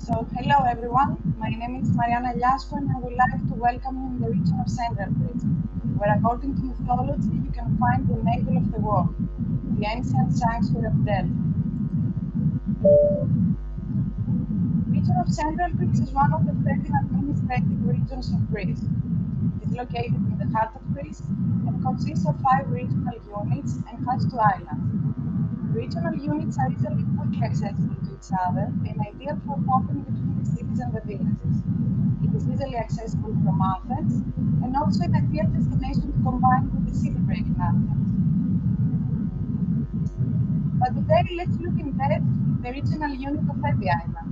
Hello everyone. My name is Mariana Liasco and I would like to welcome you in the region of Central Greece, where according to mythology you can find the navel of the world, the ancient sanctuary of Delphi. The region of Central Greece is one of the 13 administrative regions of Greece. It is located in the heart of Greece and consists of 5 regional units and has 2 islands. Regional units are easily quickly accessible to each other and ideal for hopping between the cities and the villages. It is easily accessible from Athens and also an ideal destination to combine with the city break in Athens. But today, let's look in depth the regional unit of Evi Island.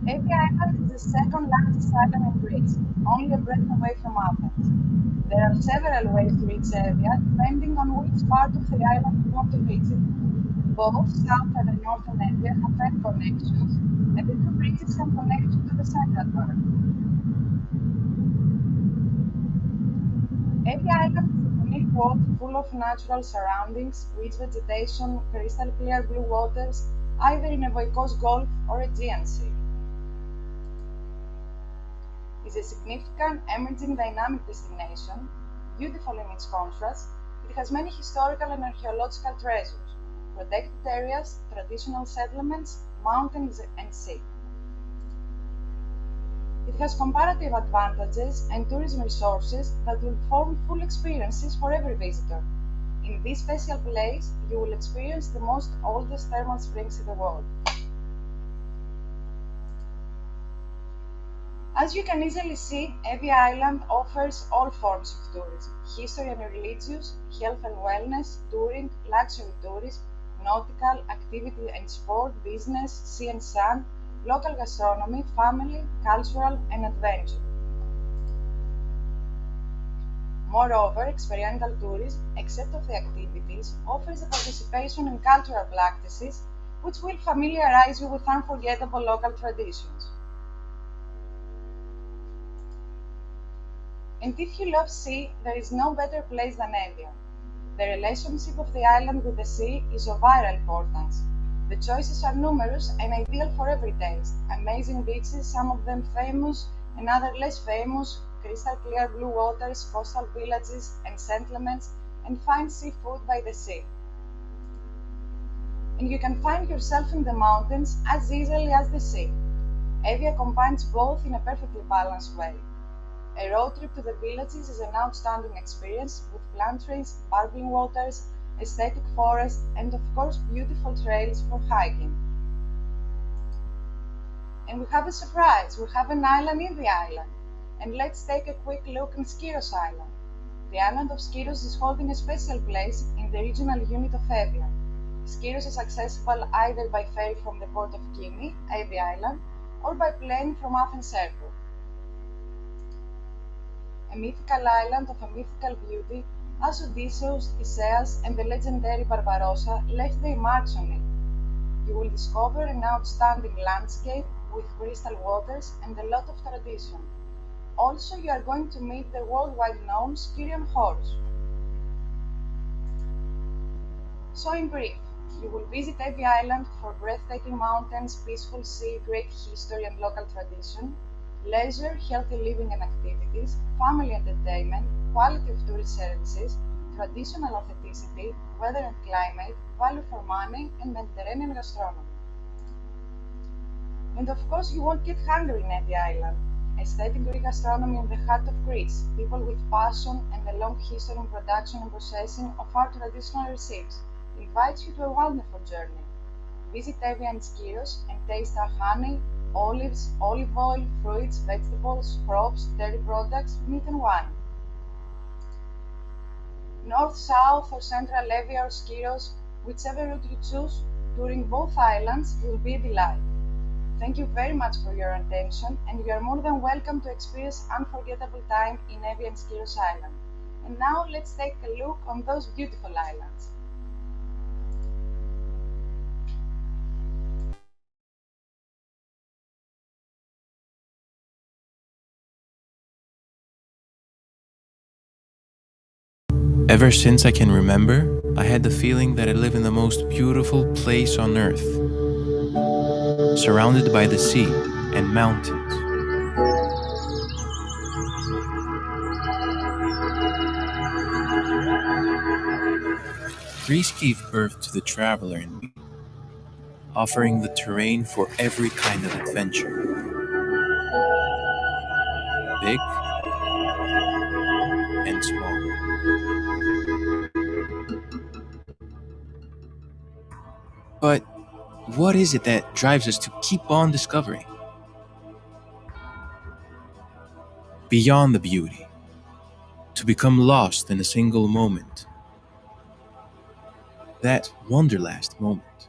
Evi Island is the second largest island in Greece, only a breath away from Athens. There are several ways to reach Evia, depending on which part of the island you want to visit. Both southern and northern Evia have ferry connections, and the two bridges can connect you to the central part. Every island is a unique world full of natural surroundings, rich vegetation, crystal clear blue waters, either in a Voikos Gulf or Aegean Sea. It is a significant, emerging dynamic destination, beautiful in its contrast. It has many historical and archaeological treasures, protected areas, traditional settlements, mountains and sea. It has comparative advantages and tourism resources that will form full experiences for every visitor. In this special place, you will experience the most oldest thermal springs in the world. As you can easily see, Evi Island offers all forms of tourism: history and religious, health and wellness, touring, luxury tourism, nautical, activity and sport, business, sea and sun, local gastronomy, family, cultural, and adventure. Moreover, experiential tourism, except of the activities, offers the participation in cultural practices, which will familiarize you with unforgettable local traditions. And if you love sea, there is no better place than Evia. The relationship of the island with the sea is of vital importance. The choices are numerous and ideal for every taste. Amazing beaches, some of them famous and others less famous, crystal clear blue waters, coastal villages and settlements, and fine seafood by the sea. And you can find yourself in the mountains as easily as the sea. Evia combines both in a perfectly balanced way. A road trip to the villages is an outstanding experience with plant trees, bubbling waters, aesthetic forest, and of course beautiful trails for hiking. And we have a surprise, we have an island in the island. And let's take a quick look in Skiros Island. The island of Skiros is holding a special place in the regional unit of Evia. Skiros is accessible either by ferry from the port of Kymi, Evia Island, or by plane from Athens Airport. A mythical island of a mythical beauty, as Odysseus, Theseus, and the legendary Barbarossa left their marks on it. You will discover an outstanding landscape with crystal waters and a lot of tradition. Also, you are going to meet the worldwide known Skyrian horse. So in brief, you will visit Evi Island for breathtaking mountains, peaceful sea, great history and local tradition, leisure, healthy living and activities, family entertainment, quality of tourist services, traditional authenticity, weather and climate, value for money, and Mediterranean gastronomy. And of course, you won't get hungry in Evi Island. Aesthetic Greek gastronomy in the heart of Greece, people with passion and a long history in production and processing of our traditional recipes, invites you to a wonderful journey. Visit Evia and Skiros and taste our honey, olives, olive oil, fruits, vegetables, crops, dairy products, meat and wine. North, south or central Evia or Skiros, whichever route you choose, touring both islands will be a delight. Thank you very much for your attention, and you are more than welcome to experience unforgettable time in Evia and Skiros Island. And now let's take a look on those beautiful islands. Ever since I can remember, I had the feeling that I live in the most beautiful place on earth, surrounded by the sea and mountains. Greece gave birth to the traveler in me, offering the terrain for every kind of adventure, big and small. But what is it that drives us to keep on discovering? Beyond the beauty, to become lost in a single moment, that wanderlust moment.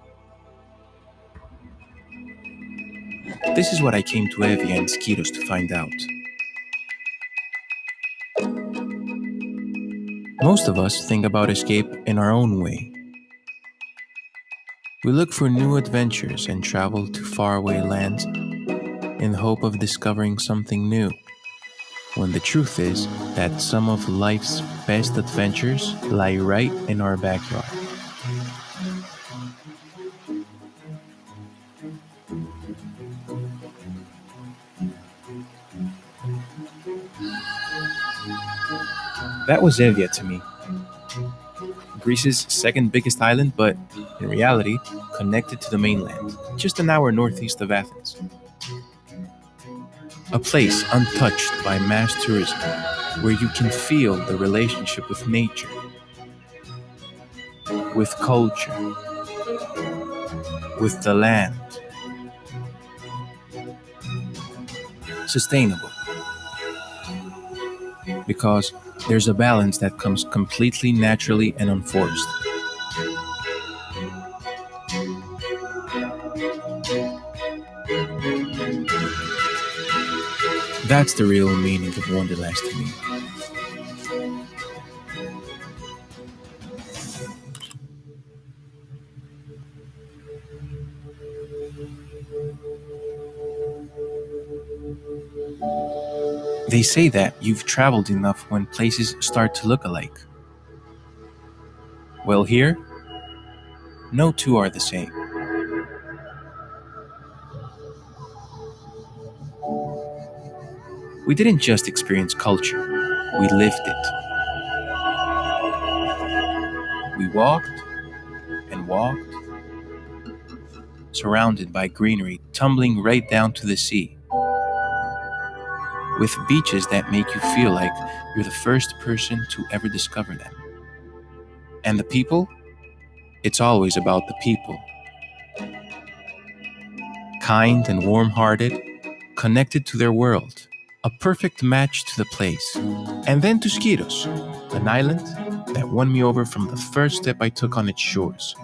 This is what I came to Evia and Skiros to find out. Most of us think about escape in our own way. We look for new adventures and travel to faraway lands in the hope of discovering something new, when the truth is that some of life's best adventures lie right in our backyard. That was Evia to me, Greece's second biggest island, but in reality, connected to the mainland, just an hour northeast of Athens. A place untouched by mass tourism, where you can feel the relationship with nature, with culture, with the land. Sustainable, because there's a balance that comes completely naturally and unforced. That's the real meaning of Wonderlust to me. They say that you've traveled enough when places start to look alike. Well, here, no two are the same. We didn't just experience culture, we lived it. We walked and walked, surrounded by greenery tumbling right down to the sea, with beaches that make you feel like you're the first person to ever discover them. And the people? It's always about the people. Kind and warm hearted, connected to their world. A perfect match to the place. And then to Skiros, an island that won me over from the first step I took on its shores.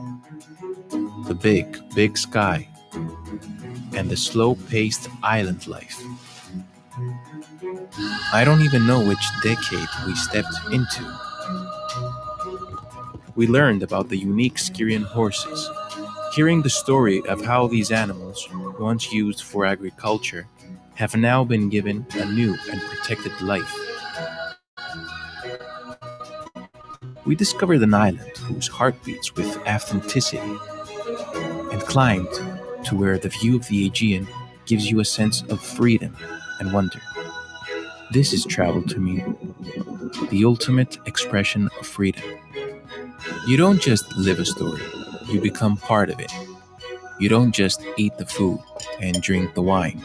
The big, big sky, and the slow paced island life. I don't even know which decade we stepped into. We learned about the unique Styrian horses, hearing the story of how these animals, once used for agriculture, have now been given a new and protected life. We discovered an island whose heart beats with authenticity and climbed to where the view of the Aegean gives you a sense of freedom and wonder. This is travel to me, the ultimate expression of freedom. You don't just live a story, you become part of it. You don't just eat the food and drink the wine,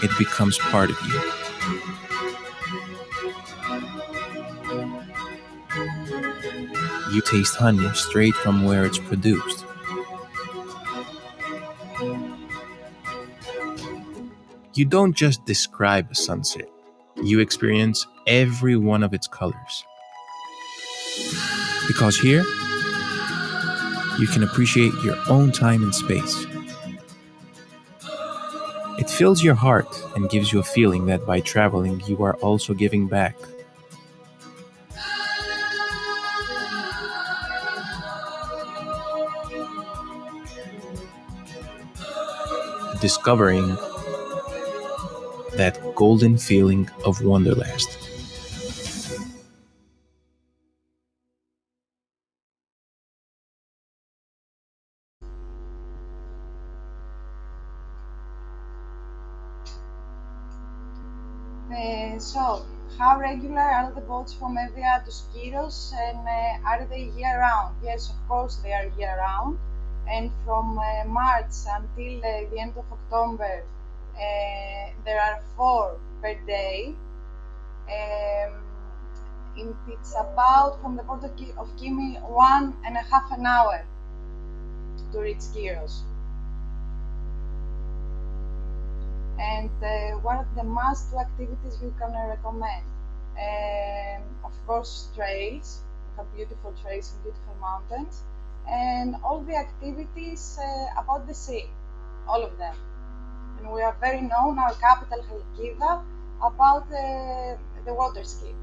it becomes part of you. You taste honey straight from where it's produced. You don't just describe a sunset, you experience every one of its colors. Because here, you can appreciate your own time and space. It fills your heart and gives you a feeling that by traveling, you are also giving back. Discovering that golden feeling of wanderlust. So, how regular are the boats from Evia to Skiros, and are they year-round? Yes, of course they are year-round, and from March until the end of October, there are 4 per day. Um, it's about from the port of Kimi 1.5 an hour to reach Skiros. And what are the must-do activities you can recommend? Of course, trails. We have beautiful trails and beautiful mountains, and all the activities about the sea, all of them. And we are very known, our capital Halkiva, about the water ski.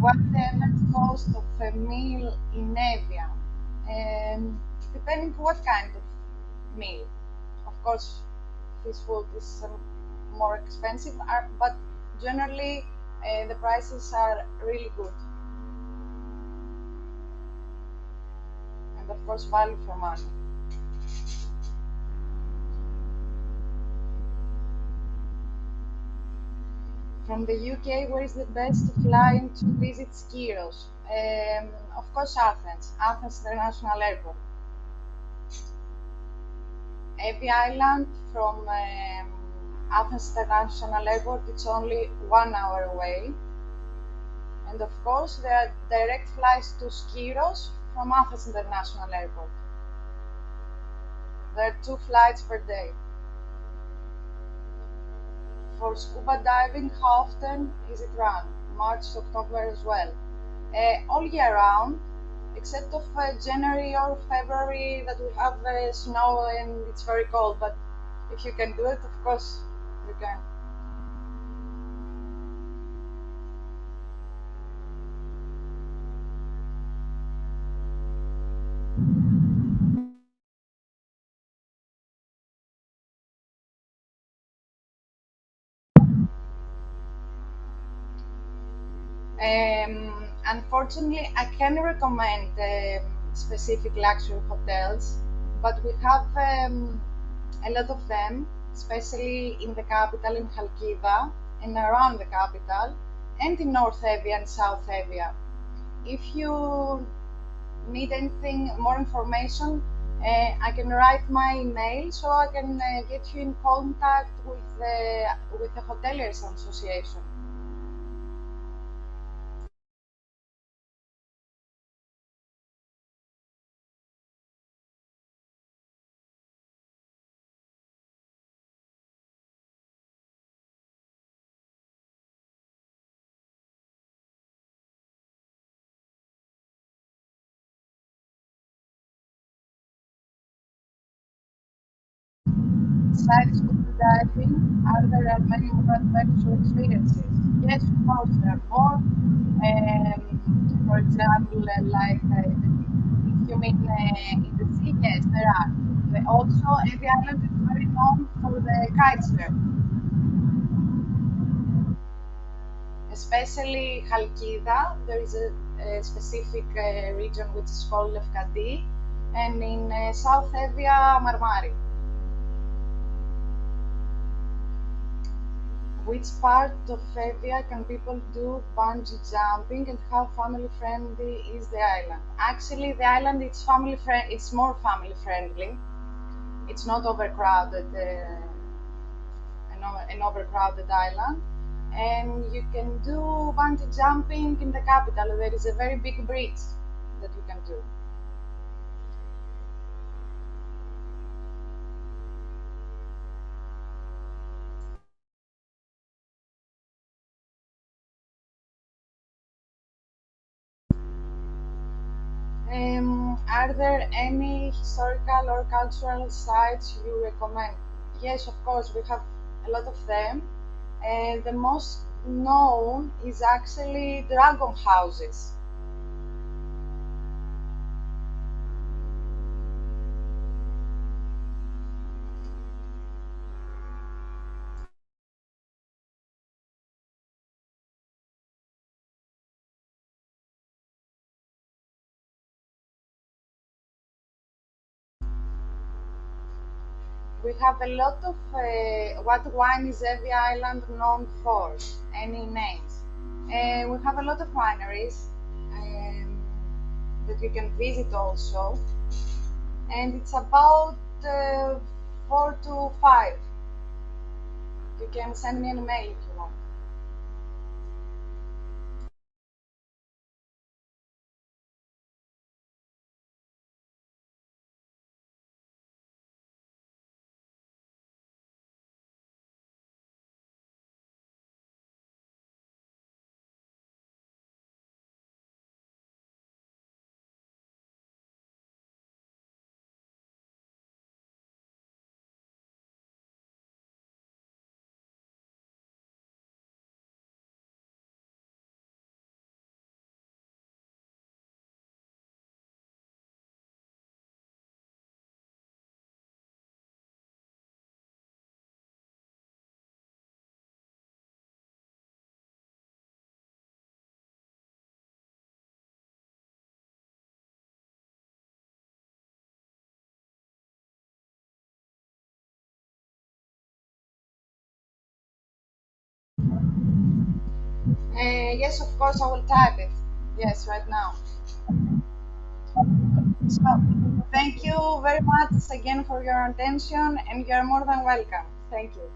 What's the average cost of a meal in Evia? Depending what kind of meal. Of course, fish food is more expensive, but generally the prices are really good. And of course, value for money. From the UK, where is the best flying to visit Skiros? Of course, Athens International Airport. Every island from Athens International Airport, it's only 1 hour away. And of course, there are direct flights to Skiros from Athens International Airport. There are 2 flights per day. For scuba diving, how often is it run? March to October as well. All year round, except of January or February that we have snow and it's very cold. But if you can do it, of course you can. Unfortunately, I can recommend specific luxury hotels, but we have a lot of them, especially in the capital in Halkiva and around the capital, and in North Evia and South Evia. If you need anything more information, I can write my email so I can get you in contact with the Hoteliers Association. Besides scuba diving, are there many more adventure experiences? Yes, of course, there are more. For example, if you mean in the sea, yes, there are. Also, every island is very known for the kitesurf, especially Halkida. There is a specific region which is called Lefkadi, and in South Evia, Marmari. Which part of Evia can people do bungee jumping, and how family friendly is the island? Actually, the island it's It's more family friendly. It's not overcrowded. An overcrowded island, and you can do bungee jumping in the capital. There is a very big bridge that you can do. Are there any historical or cultural sites you recommend? Yes, of course, we have a lot of them. The most known is actually dragon houses. We have a lot of what wine is every island known for? Any names? We have a lot of wineries that you can visit also, and it's about 4 to 5. You can send me an email if you want. Yes, of course, I will type it. Yes, right now. So, thank you very much again for your attention, and you are more than welcome. Thank you.